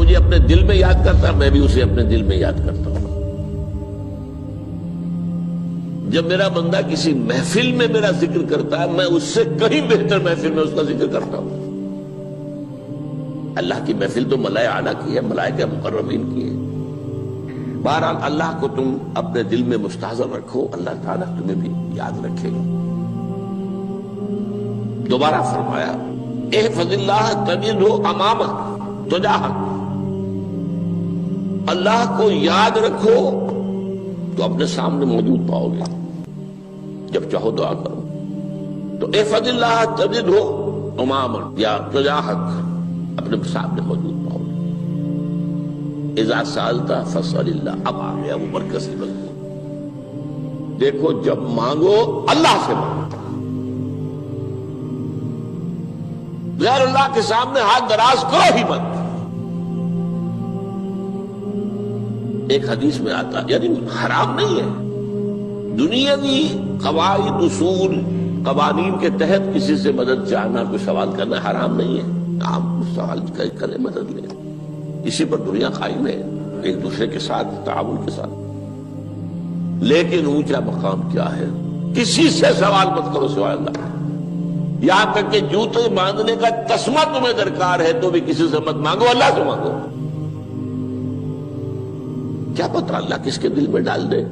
مجھے اپنے دل میں یاد کرتا ہے، میں بھی اسے اپنے دل میں یاد کرتا ہوں۔ جب میرا بندہ کسی محفل میں میرا ذکر کرتا ہے، میں اس سے کہیں بہتر محفل میں اس کا ذکر کرتا ہوں۔ اللہ کی محفل تو ملائے اعلیٰ کی ہے، ملائکہ مقربین کی ہے۔ بہرحال اللہ کو تم اپنے دل میں مستحضر رکھو، اللہ تعالیٰ تمہیں بھی یاد رکھے گا۔ دوبارہ فرمایا احفظ اللہ تجدہ امامک تجاہک، اللہ کو یاد رکھو تو اپنے سامنے موجود پاؤ گے، جب چاہو دعا کرو تو احفظ اللہ تجدہ امامک یا تجاہک، اپنے سامنے موجود پاؤ گے۔ اذا سألت فاسأل اللہ، اب آ گیا وہ مرکزی مضمون۔ دیکھو جب مانگو اللہ سے مانگو، غیر اللہ کے سامنے ہاتھ دراز کرو ہی مت۔ ایک حدیث میں آتا، یعنی حرام نہیں ہے، دنیاوی قواعد اصول قوانین کے تحت کسی سے مدد چاہنا، کوئی سوال کرنا حرام نہیں ہے۔ آپ سوال کریں، مدد لیں، اسی پر دنیا قائم ہے، ایک دوسرے کے ساتھ تعاون کے ساتھ۔ لیکن اونچا مقام کیا ہے؟ کسی سے سوال مت کرو سوائے اللہ، یہاں تک کہ جوتے باندھنے کا تسمہ تمہیں درکار ہے تو بھی کسی سے مت مانگو، اللہ سے مانگو۔ کیا پتہ اللہ کس کے دل میں ڈال دے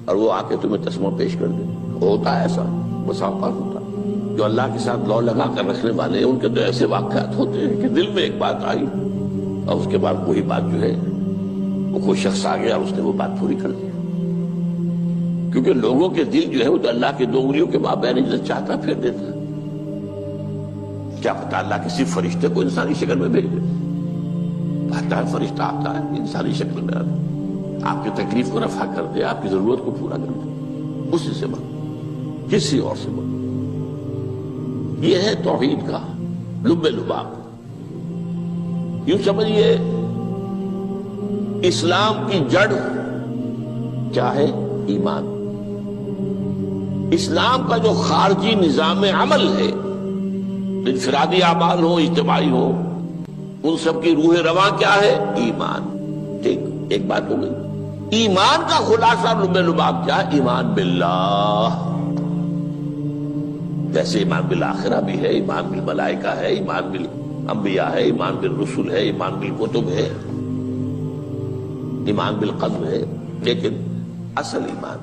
اور وہ آ کے تمہیں تسمہ پیش کر دے۔ ہوتا ہے ایسا، بسا اوقات ہوتا ہے۔ جو اللہ کے ساتھ لو لگا کر رکھنے والے ہیں، ان کے تو ایسے واقعات ہوتے ہیں کہ دل میں ایک بات آئی اور اس کے بعد وہی بات جو ہے وہ کوئی شخص آ گیا اور اس نے وہ بات پوری کر دی۔ کیونکہ لوگوں کے دل جو ہے وہ تو اللہ کے دو انگلیوں کے مابین جو چاہتا پھیر دیتا ہے۔ کیا پتہ اللہ کسی فرشتے کو انسانی شکل میں بھیج دے، آتا ہے فرشتہ، آتا ہے انسانی شکل میں، آتا ہے آپ کی تکلیف کو رفع کر دے، آپ کی ضرورت کو پورا کر دے، اسی سے مانگو، کسی اور سے مانگو۔ یہ ہے توحید کا لب لباب۔ یوں سمجھیے اسلام کی جڑ کیا ہے؟ ایمان۔ اسلام کا جو خارجی نظام عمل ہے، انفرادی اعمال ہو، اجتماعی ہو، ان سب کی روح رواں کیا ہے؟ ایمان۔ ٹھیک، ایک بات ہو گئی۔ ایمان کا خلاصہ لب لباب کیا ہے؟ ایمان باللہ۔ جیسے ایمان بالآخرہ بھی ہے، ایمان بالملائکہ ہے، ایمان بالانبیاء ہے، ایمان بالرسل ہے، ایمان بالکتب ہے، ایمان بالقلب ہے، لیکن اصل ایمان۔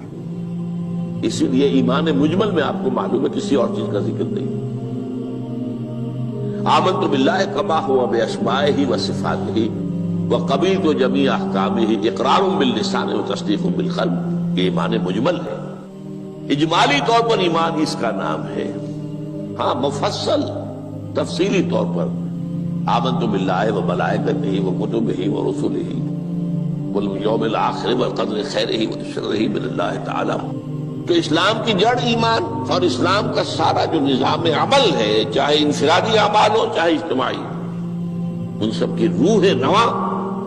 اسی لیے ایمان مجمل میں آپ کو معلوم ہے کسی اور چیز کا ذکر نہیں۔ آمنت باللہ کما ہوا باسمائہ وصفاتہ وقبلت جمیع احکامہ اقرار باللسان وتصدیق بالقلب۔ یہ ایمان مجمل ہے، اجمالی طور پر ایمان اس کا نام ہے۔ ہاں مفصل تفصیلی طور پر آمنت باللہ وملائکتہ وکتبہ ورسلہ والیوم الآخر والقدر خیرہ وشرہ من اللہ تعالی۔ تو اسلام کی جڑ ایمان، اور اسلام کا سارا جو نظام عمل ہے، چاہے انفرادی اعمال ہو چاہے اجتماعی، ان سب کی روح رواں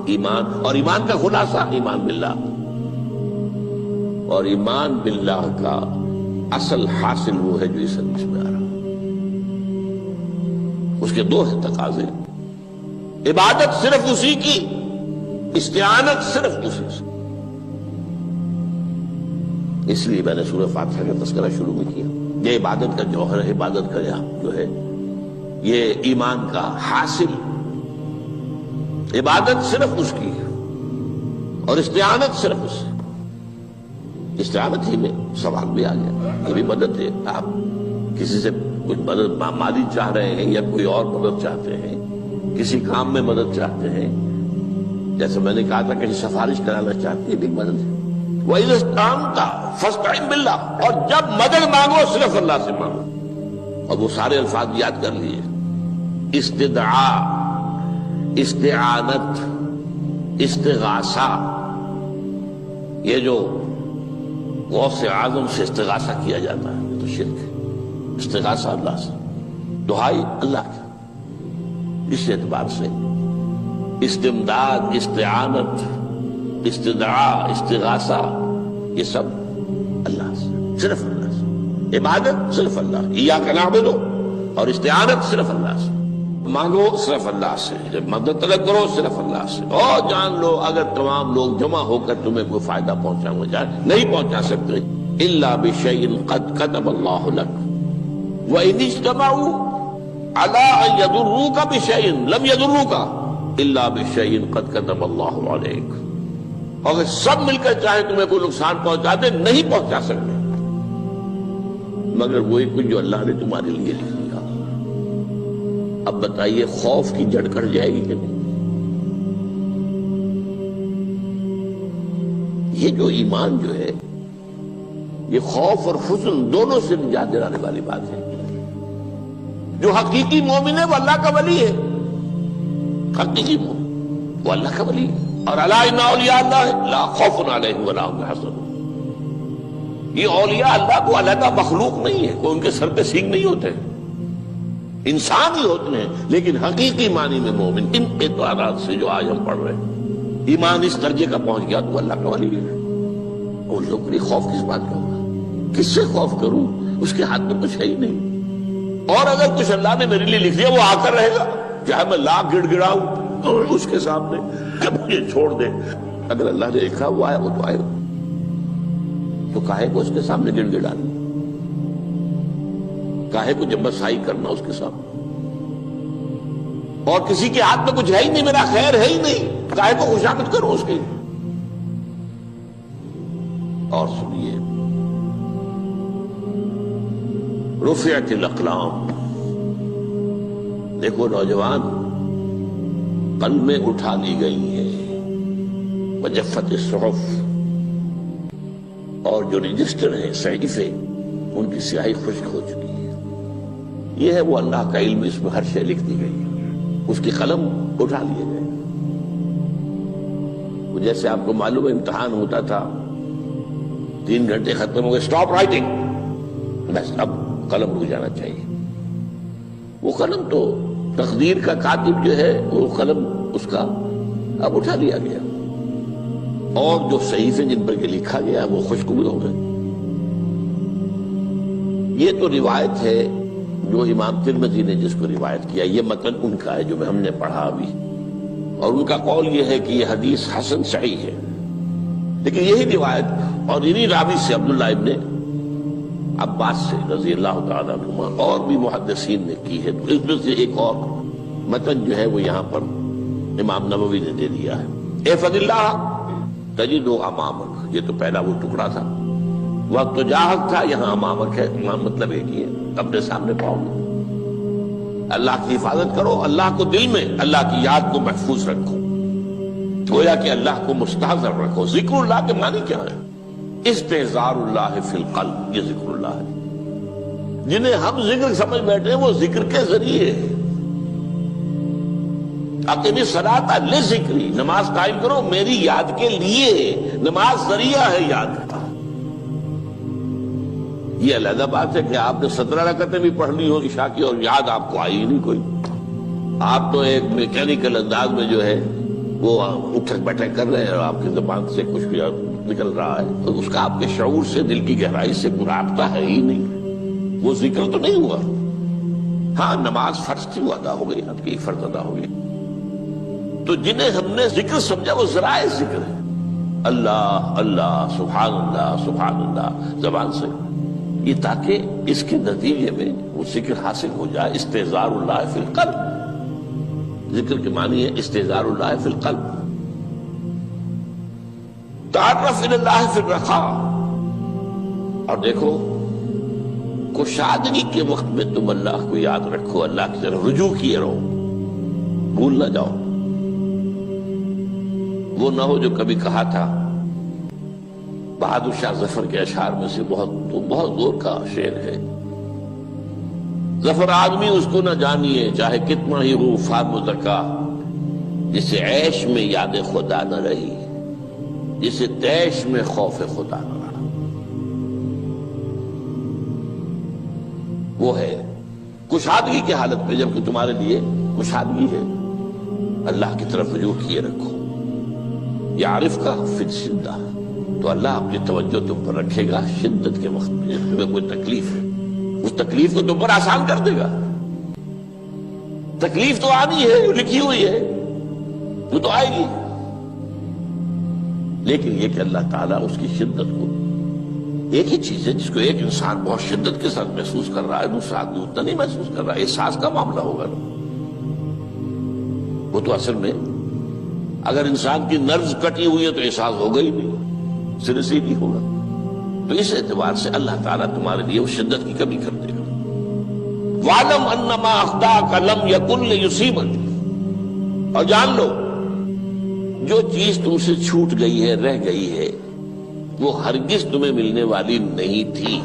ایمان، اور ایمان کا خلاصہ ایمان باللہ۔ اور ایمان باللہ کا اصل حاصل وہ ہے جو اس حدیث میں آ رہا، اس کے دو ہیں تقاضے، عبادت صرف اسی کی، استعانت صرف اسی سے۔ اس لیے میں نے سورہ فاتحہ کا تذکرہ شروع میں کیا۔ یہ عبادت کا جوہر ہے، عبادت کا جو ہے یہ ایمان کا حاصل، عبادت صرف اس کی ہے اور استعانت صرف اس سے۔ استعانت ہی میں سوال بھی آ گیا، یہ بھی مدد ہے۔ آپ کسی سے کچھ مدد مالی چاہ رہے ہیں یا کوئی اور مدد چاہتے ہیں، کسی کام میں مدد چاہتے ہیں، جیسے میں نے کہا تھا کہ سفارش کرانا چاہتے ہیں، یہ بھی مدد ہے۔ وَإِذَا اسْتَعَنْتَ فَاسْتَعِنْ بِاللَّهِ، اور جب مدد مانگو صرف اللہ سے مانگو۔ اور وہ سارے الفاظ یاد کر لیے، استدعاء، استعانت، استغاثہ۔ یہ جو غوث اعظم سے استغاثہ کیا جاتا ہے یہ تو شرک ہے۔ استغاثہ اللہ سے، دعائی اللہ کی، اس اعتبار سے استمداد، استعانت، استدعاء، استغاثہ، یہ سب اللہ سے، صرف اللہ سے۔ عبادت صرف اللہ، ایاک نعبد، اور استعانت صرف اللہ سے۔ مانگو صرف اللہ سے، جب مدد طلب کرو صرف اللہ سے، اور جان لو اگر تمام لوگ جمع ہو کر تمہیں کوئی فائدہ پہنچانا چاہے نہیں پہنچا سکتے، الا بشیء قد کتب اللہ لک وان اجتمعوا علی ان یضروک بشیء لم یضروک الا بشیء قد کتب اللہ علیک، اگر سب مل کر چاہے تمہیں کوئی نقصان پہنچا دے نہیں پہنچا سکتے مگر وہی کچھ جو اللہ نے تمہارے لیے لکھ دیا۔ اب بتائیے خوف کی جڑ کٹ جائے گی کہ نہیں؟ یہ جو ایمان جو ہے یہ خوف اور حزن دونوں سے نجات دلانے والی بات ہے۔ جو حقیقی مومن ہے وہ اللہ کا ولی ہے، حقیقی مومن وہ اللہ کا ولی ہے، اور الا ان اولیاء اللہ لا خوف علیہم ولا هم يحزنون۔ یہ اولیاء اللہ کو علیحدہ مخلوق نہیں ہے، کوئی ان کے سر پہ سینگ نہیں ہوتے، انسان ہی ہوتے ہیں، لیکن حقیقی معنی میں مومن ان اعتبارات سے جو آج ہم پڑھ رہے ہیں، ایمان اس درجے کا پہنچ گیا تو اللہ کا ولی ہے۔ ان لوگوں کے لیے خوف کس بات کا ہوگا؟ کس سے خوف کروں؟ اس کے ہاتھ میں کچھ ہے ہی نہیں، اور اگر کچھ اللہ نے میرے لیے لکھ دیا وہ آ کر رہے گا، چاہے میں لاکھ گڑ گڑاؤں اور اس کے سامنے کہ مجھے چھوڑ دے، اگر اللہ نے لکھا وہ آیا وہ تو آئے گا، تو کاہے کو اس کے سامنے گڑ گڑانا، کاہے کو جبرسائی کرنا اس کے سامنے، اور کسی کے ہاتھ میں کچھ ہے ہی نہیں، میرا خیر ہے ہی نہیں، کاہے کو خوشامد کرو اس کی۔ اور سنیے، رفعت الاقلام، دیکھو نوجوان، قلمیں اٹھا لی گئی ہیں، وجفت الصحف، اور جو رجسٹر ہیں صحیفے ان کی سیاہی خشک ہو چکی ہے۔ یہ ہے وہ اللہ کا علم، اس میں ہر شے لکھ دی گئی ہے، اس کی قلم اٹھا لیے گئے۔ وہ جیسے آپ کو معلوم ہے امتحان ہوتا تھا، 3 گھنٹے ختم ہو گئے، اسٹاپ رائٹنگ، بس اب قلم رک جانا چاہیے۔ وہ قلم تو تقدیر کا کاتب جو ہے وہ قلم اس کا اب اٹھا لیا گیا، اور جو صحیفے جن پر یہ لکھا گیا وہ خشک بھی ہو گئے۔ یہ تو روایت ہے جو امام ترمذی نے جس کو روایت کیا، یہ متن ان کا ہے جو ہم نے پڑھا ابھی، اور ان کا قول یہ ہے کہ یہ حدیث حسن صحیح ہے، لیکن یہی روایت اور انہی راوی سے عبداللہ ابن عباس سے رضی اللہ تعالیٰ عنہما اور بھی محدثین نے کی ہے، تو اس میں سے ایک اور متن جو ہے وہ یہاں پر امام نووی نے دے دیا ہے۔ احفظ اللہ تجدہ امامک، یہ تو پہلا وہ ٹکڑا تھا، وقت تو جاہک تھا، یہاں امامک ہے، امام مطلب ایک ہی ہے، اپنے سامنے پاؤ گے۔ اللہ کی حفاظت کرو، اللہ کو دل میں، اللہ کی یاد کو محفوظ رکھو، گویا کہ اللہ کو مستحضر رکھو۔ ذکر اللہ کے معنی کیا ہے؟ استحضار اللہ فی القلب، یہ ذکر اللہ ہے۔ جنہیں ہم ذکر سمجھ بیٹھے ہیں وہ ذکر کے ذریعے اقیم الصلاۃ لذکری، نماز قائم کرو میری یاد کے لیے، نماز ذریعہ ہے یاد کا۔ یہ علیحدہ بات ہے کہ آپ نے 17 رکعتیں بھی پڑھ لی ہو عشاء کی اور یاد آپ کو آئی ہی نہیں کوئی، آپ تو ایک میکینیکل انداز میں جو ہے وہ اٹھک بیٹھک کر رہے ہیں اور آپ کی زبان سے کچھ بھی نکل رہا ہے، تو اس کا آپ کے شعور سے، دل کی گہرائی سے کوئی رابطہ ہے ہی نہیں، وہ ذکر تو نہیں ہوا۔ ہاں نماز فرض تھی وہ ادا ہو گئی، آپ کی فرض ادا ہو گئی۔ تو جنہیں ہم نے ذکر سمجھا وہ ذرائع ذکر ہے، اللہ اللہ سبحان اللہ زبان سے، یہ تاکہ اس کے نتیجے میں وہ ذکر حاصل ہو جائے۔ استحضار اللہ فی القلب، ذکر کے معنی ہے استحضار اللہ فی القلب۔ تعرف الی اللہ فی الرخاء، اور دیکھو کشادگی کے وقت میں تم اللہ کو یاد رکھو، اللہ کی طرف رجوع کیے رہو، بھول نہ جاؤ۔ وہ نہ ہو جو کبھی کہا تھا، بہادر شاہ ظفر کے اشعار میں سے بہت زور کا شعر ہے، ظفر آدمی اس کو نہ جانیے چاہے کتنا ہی ہو فام و زکا، جسے عیش میں یاد خدا نہ رہی، جسے تیش میں خوف خدا نہ رہا۔ وہ ہے کشادگی کی حالت میں، جبکہ تمہارے لیے کشادگی ہے، اللہ کی طرف رجوع کیے رکھو۔ یعرف کا فی الشدہ، تو اللہ اپنی توجہ تم پر رکھے گا شدت کے وقت میں، جب تمہیں کوئی تکلیف ہے اس تکلیف کو تم پر آسان کر دے گا۔ تکلیف تو آنی ہے، جو لکھی ہوئی ہے وہ تو آئے گی، لیکن یہ کہ اللہ تعالیٰ اس کی شدت کو، ایک ہی چیز ہے جس کو ایک انسان بہت شدت کے ساتھ محسوس کر رہا ہے، دوسرا آدمی اتنا نہیں محسوس کر رہا ہے، احساس کا معاملہ ہوگا نا۔ وہ تو اصل میں اگر انسان کی نرز کٹی ہوئی ہے تو احساس ہوگا ہی نہیں، سر سے نہیں ہوگا۔ تو اس اعتبار سے اللہ تعالیٰ تمہارے لیے وہ شدت کی کمی کر دے گا۔ وَاعْلَمْ أَنَّمَا أَخْطَأَكَ لَمْ يَكُنْ لِيُصِيبَكَ، اور جان لو جو چیز تم سے چھوٹ گئی ہے، رہ گئی ہے، وہ ہرگز تمہیں ملنے والی نہیں تھی۔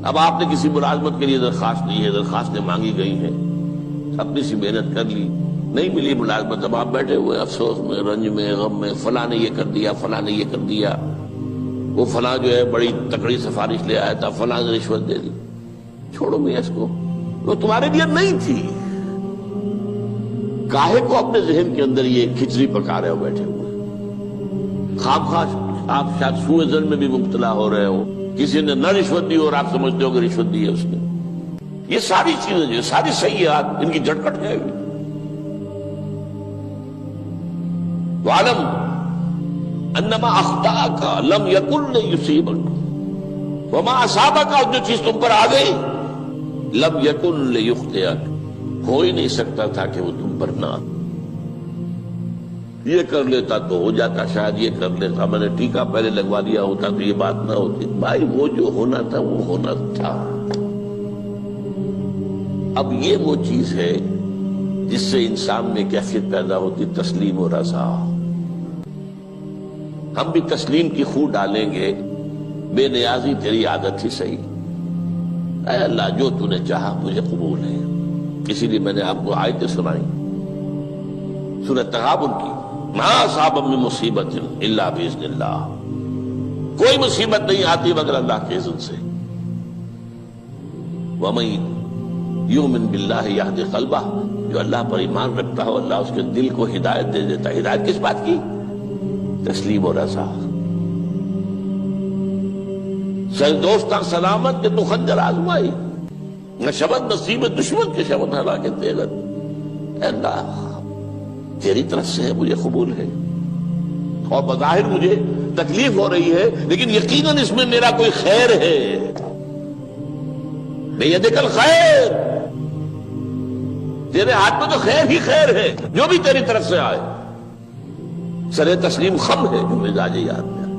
اب آپ نے کسی ملازمت کے لیے درخواست دی ہے، درخواستیں مانگی گئی ہیں، اپنی سی محنت کر لی، نہیں ملی ملازمت، اب آپ بیٹھے ہوئے افسوس میں، رنج میں، غم میں، فلاں نے یہ کر دیا، فلاں نے یہ کر دیا، وہ فلاں جو ہے بڑی تکڑی سفارش لے آیا تھا، فلاں نے رشوت دے دی۔ چھوڑو میاں اس کو، وہ تمہارے لیے نہیں تھی۔ کاہے کو اپنے ذہن کے اندر یہ کھچڑی پکا رہے ہو بیٹھے ہوئے؟ خواہ آپ شاید سوء ظن میں بھی مبتلا ہو رہے ہو، کسی نے نہ رشوت دی اور آپ سمجھتے ہو کہ رشوت دی ہے اس نے۔ یہ ساری چیزیں جو ساری سیئات، ان کی جڑ کٹ جائے گی۔ وَاعْلَمْ أَنَّمَا أَخْطَأَكَ لَمْ يَكُنْ لِيُصِيبَكَ وَمَا أَصَابَكَ، جو چیز تم پر آ گئی، لَمْ يَكُنْ لِيُخْطِئَكَ، ہو ہی نہیں سکتا تھا کہ وہ تم پر نہ آ۔ یہ کر لیتا تو ہو جاتا، شاید یہ کر لیتا، میں نے ٹیکا پہلے لگوا دیا ہوتا تو یہ بات نہ ہوتی۔ بھائی وہ جو ہونا تھا وہ ہونا تھا۔ اب یہ وہ چیز ہے جس سے انسان میں کیفیت پیدا ہوتی، تسلیم و رضا۔ ہم بھی تسلیم کی خو ڈالیں گے، بے نیازی تیری عادت ہی صحیح، اے اللہ جو تو نے چاہا مجھے قبول ہے۔ اسی لیے میں نے آپ کو آیتیں سنائی سورۃ تغابن کی، ما اصاب من مصیبت الا باذن اللہ، کوئی مصیبت نہیں آتی مگر اللہ کے اذن سے۔ وَمَن یؤمن باللہ یہد قلبہ، جو اللہ پر ایمان رکھتا ہو اللہ اس کے دل کو ہدایت دے دیتا ہے۔ ہدایت کس بات کی؟ تسلیم و رضا۔ سر دوستاں سلامت کہ تو خنجر آزمائی، نہ شبد نصیب دشمن کے شبد ہلا کے تیغت، اے اللہ تیری طرف سے ہے، مجھے قبول ہے، اور بظاہر مجھے تکلیف ہو رہی ہے لیکن یقیناً اس میں میرا کوئی خیر ہے۔ بیدک الخیر، تیرے ہاتھ میں تو خیر ہی خیر ہے، جو بھی تیری طرف سے آئے۔ سر تسلیم خم ہے جو مزاج یاد میں،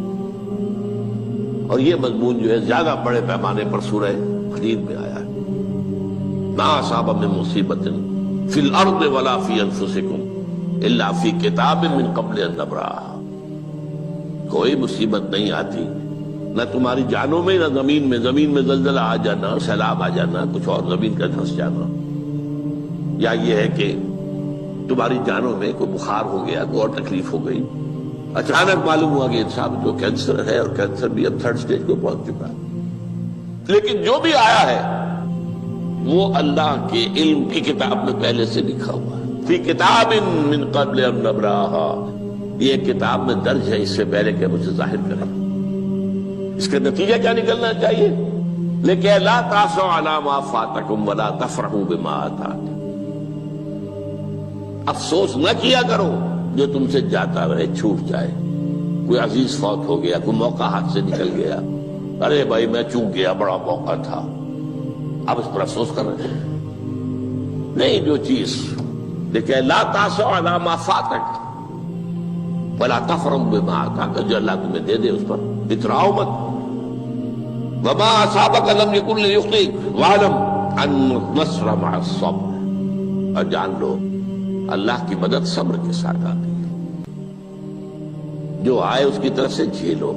اور یہ مضمون جو ہے زیادہ بڑے پیمانے پر سورہ حدید میں آیا ہے۔ ما اصاب من مصیبت فی الارض ولا فی انفسکم الا فی کتاب من قبل ان نبرأہا، کوئی مصیبت نہیں آتی نہ تمہاری جانوں میں نہ زمین میں، زمین میں زلزلہ آ جانا، سیلاب آ جانا، کچھ اور زمین کا دھنس جانا، یا یہ ہے کہ تمہاری جانوں میں کوئی بخار ہو گیا، کوئی اور تکلیف ہو گئی، اچانک معلوم ہوا کہ صاحب جو کینسر ہے، اور کینسر بھی اب 3rd سٹیج کو پہنچ چکا ہے، لیکن جو بھی آیا ہے وہ اللہ کے علم کی کتاب میں پہلے سے لکھا ہوا ہے۔ فی کتاب من قبل ان نبرأہا، یہ کتاب میں درج ہے اس سے پہلے کہ مجھے ظاہر کریں۔ اس کا نتیجہ کیا نکلنا چاہیے؟ لیکن لا تأسوا علی ما فاتکم ولا تفرحوا بما آتاکم، افسوس نہ کیا کرو جو تم سے جاتا رہے، چھوٹ جائے، کوئی عزیز فوت ہو گیا، کوئی موقع ہاتھ سے نکل گیا، ارے بھائی میں چوک گیا، بڑا موقع تھا، اب اس پر افسوس کر رہے ہیں؟ نہیں، جو چیز لیکن لا تأسوا علی ما فاتک ولا تفرحوا بما آتاک، جو اللہ تمہیں دے دے اس پر اتراؤ مت۔ وما اصابک لم یکن لیخطئک واعلم ان النصر مع الصبر، اور جان لو اللہ کی مدد صبر کے ساتھ آتی ہے، جو آئے اس کی طرف سے جھیلو،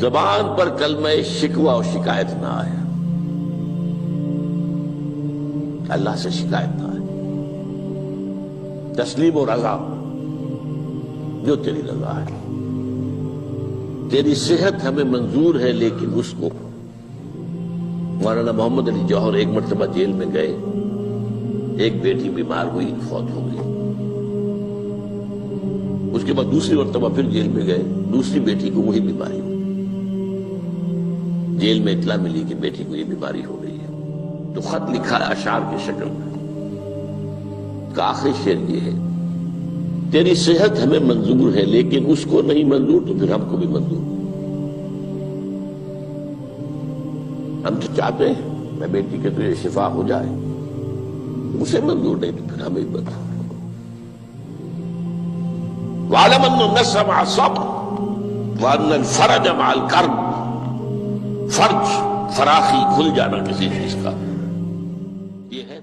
زبان پر کلمہ شکوہ اور شکایت نہ آئے، اللہ سے شکایت نہ آئے، تسلیم و رضا، جو تیری رضا ہے، تیری صحت ہمیں منظور ہے، لیکن اس کو مولانا محمد علی جوہر ایک مرتبہ جیل میں گئے، ایک بیٹی بیمار ہوئی، فوت ہو گئی، اس کے بعد دوسری مرتبہ پھر جیل میں گئے، دوسری بیٹی کو وہی بیماری ہوئی، جیل میں اطلاع ملی کہ بیٹی کو یہ بیماری ہو گئی ہے، تو خط لکھا ہے اشعار کی شکل میں، کا آخری شعر یہ ہے: تیری صحت ہمیں منظور ہے لیکن اس کو نہیں منظور تو پھر ہم کو بھی منظور۔ ہم تو چاہتے ہیں میں بیٹی کے تجھے شفا ہو جائے، اسے منظور نہیں تو پھر ہمیں بتا۔ وَاعْلَمْ أَنَّ النَّصْرَ مَعَ الصَّبْرِ وَأَنَّ الْفَرَجَ مَعَ الْكَرْبِ، فرج، فراخی، کھل جانا کسی چیز کا، یہ ہے